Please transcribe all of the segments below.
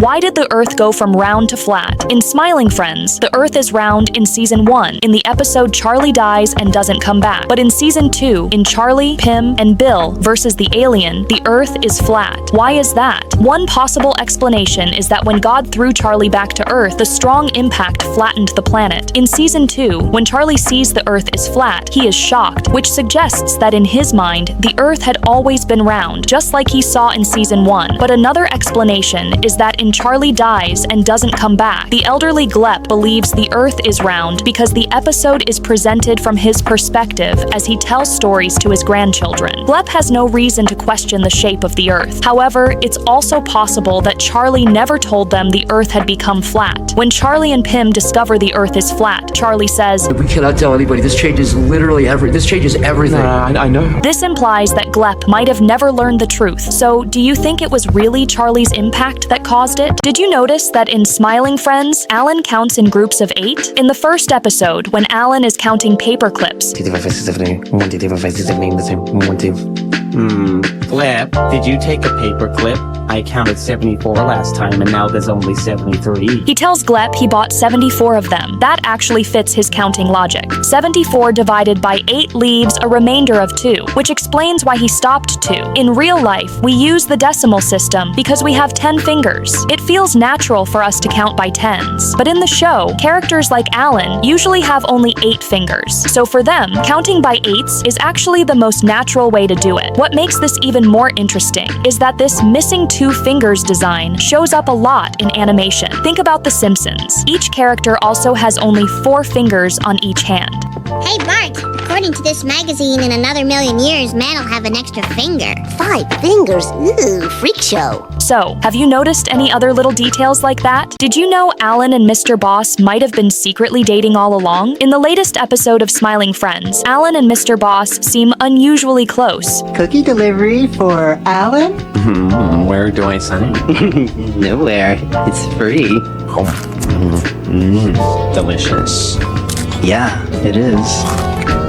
Why did the Earth go from round to flat? In Smiling Friends, the Earth is round in Season 1, in the episode Charlie dies and doesn't come back. But in Season 2, in Charlie, Pim, and Bill versus the alien, the Earth is flat. Why is that? One possible explanation is that when God threw Charlie back to Earth, the strong impact flattened the planet. In Season 2, when Charlie sees the Earth is flat, he is shocked, which suggests that in his mind, the Earth had always been round, just like he saw in Season 1. But another explanation is that in Charlie dies and doesn't come back, the elderly Glep believes the Earth is round because the episode is presented from his perspective as he tells stories to his grandchildren. Glep has no reason to question the shape of the Earth. However, it's also possible that Charlie never told them the Earth had become flat. When Charlie and Pim discover the Earth is flat, Charlie says, "We cannot tell anybody. This changes everything." I know. This implies that Glep might have never learned the truth. So, do you think it was really Charlie's impact that caused it? Did you notice that in Smiling Friends, Alan counts in groups of 8? In the first episode, when Alan is counting paper clips, Glep, did you take a paper clip? I counted 74 last time and now there's only 73. he tells Glep he bought 74 of them. That actually fits his counting logic. 74 divided by 8 leaves a remainder of 2, which explains why he stopped 2. In real life, we use the decimal system because we have 10 fingers. It feels natural for us to count by tens. But in the show, characters like Alan usually have only 8 fingers. So for them, counting by 8s is actually the most natural way to do it. What makes this even more interesting is that this missing 2 fingers design shows up a lot in animation. Think about The Simpsons. Each character also has only 4 fingers on each hand. Hey Bart, according to this magazine, in another million years, man will have an extra finger. 5 fingers? Ooh, freak show. So, have you noticed any other little details like that? Did you know Alan and Mr. Boss might have been secretly dating all along? In the latest episode of Smiling Friends, Alan and Mr. Boss seem unusually close. Cookie delivery for Alan? Where do I sign? Nowhere. It's free. Delicious. Yeah, it is.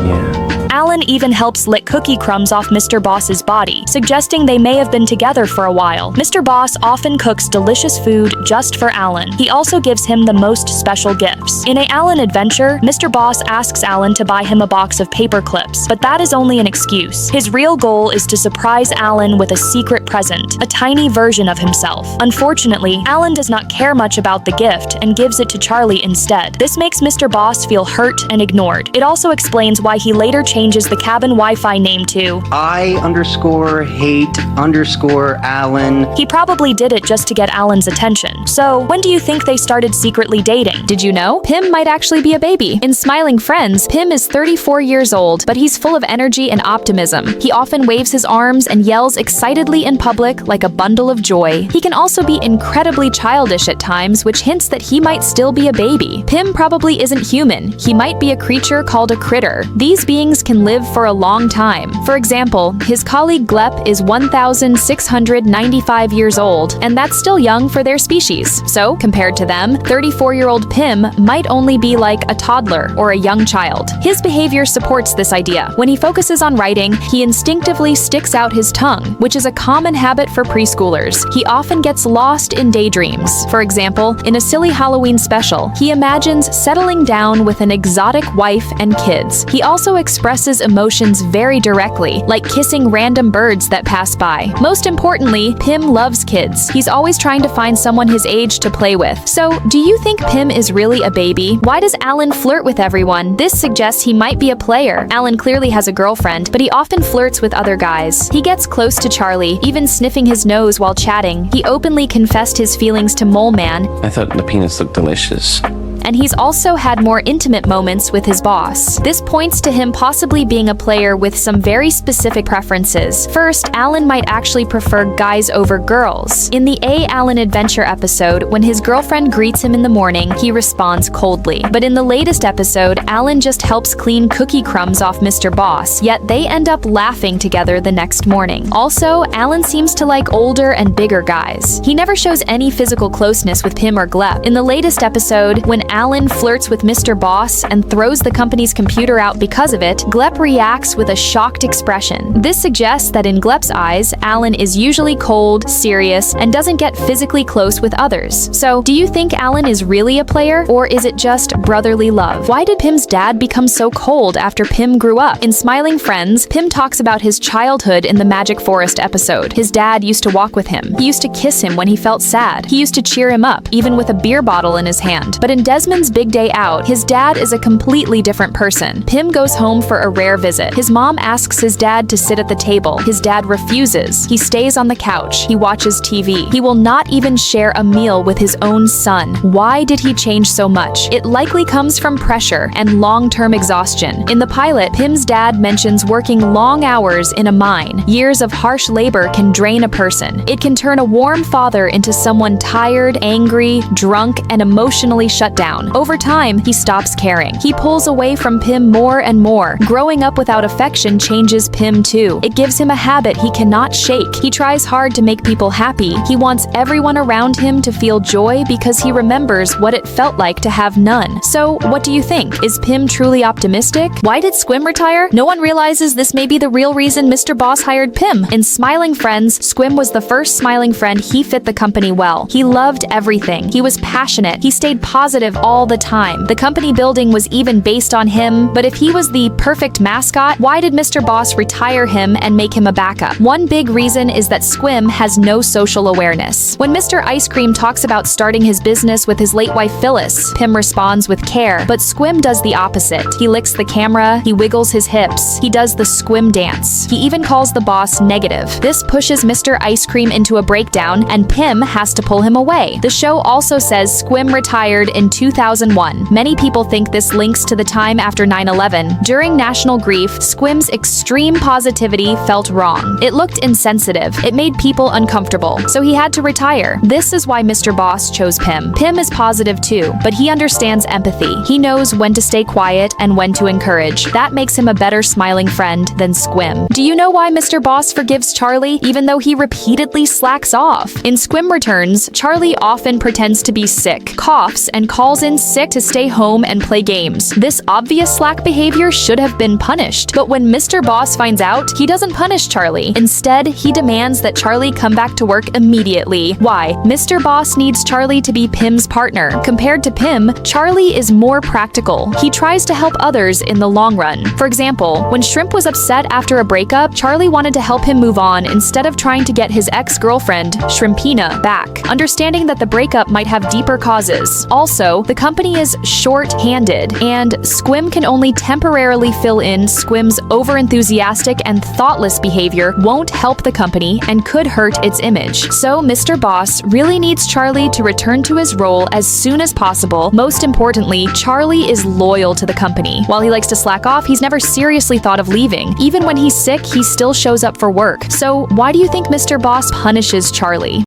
Yeah. Alan even helps lick cookie crumbs off Mr. Boss's body, suggesting they may have been together for a while. Mr. Boss often cooks delicious food just for Alan. He also gives him the most special gifts. In a Alan adventure, Mr. Boss asks Alan to buy him a box of paper clips, but that is only an excuse. His real goal is to surprise Alan with a secret present, a tiny version of himself. Unfortunately, Alan does not care much about the gift and gives it to Charlie instead. This makes Mr. Boss feel hurt and ignored. It also explains why he later changes the cabin Wi-Fi name to I_hate_Alan. He probably did it just to get Alan's attention. So, when do you think they started secretly dating? Did you know? Pim might actually be a baby. In Smiling Friends, Pim is 34 years old, but he's full of energy and optimism. He often waves his arms and yells excitedly in public like a bundle of joy. He can also be incredibly childish at times, which hints that he might still be a baby. Pim probably isn't human. He might be a creature called a critter. These beings can live for a long time. For example, his colleague Glep is 1,695 years old, and that's still young for their species. So, compared to them, 34-year-old Pim might only be like a toddler or a young child. His behavior supports this idea. When he focuses on writing, he instinctively sticks out his tongue, which is a common habit for preschoolers. He often gets lost in daydreams. For example, in a silly Halloween special, he imagines settling down with an exotic wife and kids. He also expresses emotions very directly, like kissing random birds that pass by. Most importantly, Pim loves kids. He's always trying to find someone his age to play with. So, do you think Pim is really a baby? Why does Alan flirt with everyone? This suggests he might be a player. Alan clearly has a girlfriend, but he often flirts with other guys. He gets close to Charlie, even sniffing his nose while chatting. He openly confessed his feelings to Mole Man, I thought the penis looked delicious. and he's also had more intimate moments with his boss. This points to him possibly being a player with some very specific preferences. First, Alan might actually prefer guys over girls. In the A. Alan Adventure episode, when his girlfriend greets him in the morning, he responds coldly. But in the latest episode, Alan just helps clean cookie crumbs off Mr. Boss, yet they end up laughing together the next morning. Also, Alan seems to like older and bigger guys. He never shows any physical closeness with Pim or Glep. In the latest episode, when Alan flirts with Mr. Boss and throws the company's computer out because of it, Glep reacts with a shocked expression. This suggests that in Glep's eyes, Alan is usually cold, serious, and doesn't get physically close with others. So, do you think Alan is really a player, or is it just brotherly love? Why did Pim's dad become so cold after Pim grew up? In Smiling Friends, Pim talks about his childhood in the Magic Forest episode. His dad used to walk with him. He used to kiss him when he felt sad. He used to cheer him up, even with a beer bottle in his hand. But in Desmond's Big Day Out, his dad is a completely different person. Pim goes home for a rare visit. His mom asks his dad to sit at the table. His dad refuses. He stays on the couch. He watches TV. He will not even share a meal with his own son. Why did he change so much? It likely comes from pressure and long-term exhaustion. In the pilot, Pim's dad mentions working long hours in a mine. Years of harsh labor can drain a person. It can turn a warm father into someone tired, angry, drunk, and emotionally shut down. Over time, he stops caring. He pulls away from Pim more and more. Growing up without affection changes Pim too. It gives him a habit he cannot shake. He tries hard to make people happy. He wants everyone around him to feel joy because he remembers what it felt like to have none. So, what do you think? Is Pim truly optimistic? Why did Squim retire? No one realizes this may be the real reason Mr. Boss hired Pim. In Smiling Friends, Squim was the first smiling friend. He fit the company well. He loved everything. He was passionate. He stayed positive all the time. The company building was even based on him, but if he was the perfect mascot, why did Mr. Boss retire him and make him a backup? One big reason is that Squim has no social awareness. When Mr. Ice Cream talks about starting his business with his late wife Phyllis, Pim responds with care, but Squim does the opposite. He licks the camera, he wiggles his hips, he does the Squim dance. He even calls the boss negative. This pushes Mr. Ice Cream into a breakdown, and Pim has to pull him away. The show also says Squim retired in 2001. Many people think this links to the time after 9/11. During national grief, Squim's extreme positivity felt wrong. It looked insensitive. It made people uncomfortable, so he had to retire. This is why Mr. Boss chose Pim. Pim is positive too, but he understands empathy. He knows when to stay quiet and when to encourage. That makes him a better smiling friend than Squim. Do you know why Mr. Boss forgives Charlie, even though he repeatedly slacks off? In Squim Returns, Charlie often pretends to be sick, coughs, and calls in sick to stay home and play games. This obvious slack behavior should have been punished, but when Mr. Boss finds out, he doesn't punish Charlie. Instead, he demands that Charlie come back to work immediately. Why? Mr. Boss needs Charlie to be Pim's partner. Compared to Pim, Charlie is more practical. He tries to help others in the long run. For example, when Shrimp was upset after a breakup, Charlie wanted to help him move on instead of trying to get his ex-girlfriend, Shrimpina, back, understanding that the breakup might have deeper causes. Also, the company is short-handed, and Squim can only temporarily fill in. Squim's overenthusiastic and thoughtless behavior won't help the company and could hurt its image. So Mr. Boss really needs Charlie to return to his role as soon as possible. Most importantly, Charlie is loyal to the company. While he likes to slack off, he's never seriously thought of leaving. Even when he's sick, he still shows up for work. So why do you think Mr. Boss punishes Charlie?